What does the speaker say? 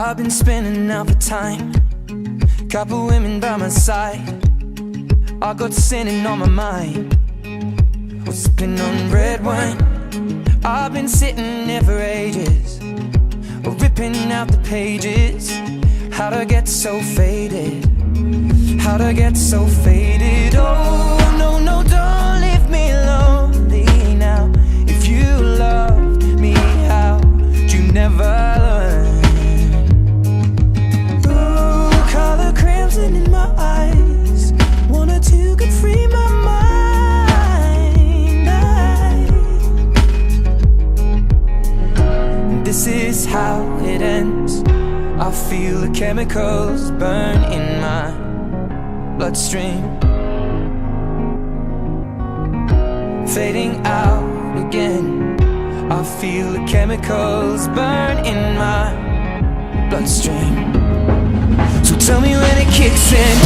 I've been spinning out for time, couple women by my side. I got sinning on my mind, was sipping on red wine. I've been sitting there for ages, ripping out the pages. How'd I get so faded? How'd I get so faded? Oh, no, no, don't leave me lonely now. If you loved me, how'd you never learn? Ooh, color crimson in my eyes, wanted to get free my mind. This is how it ends. I feel the chemicals burn in my bloodstream, fading out again. I feel the chemicals burn in my bloodstream. So tell me when it kicks in.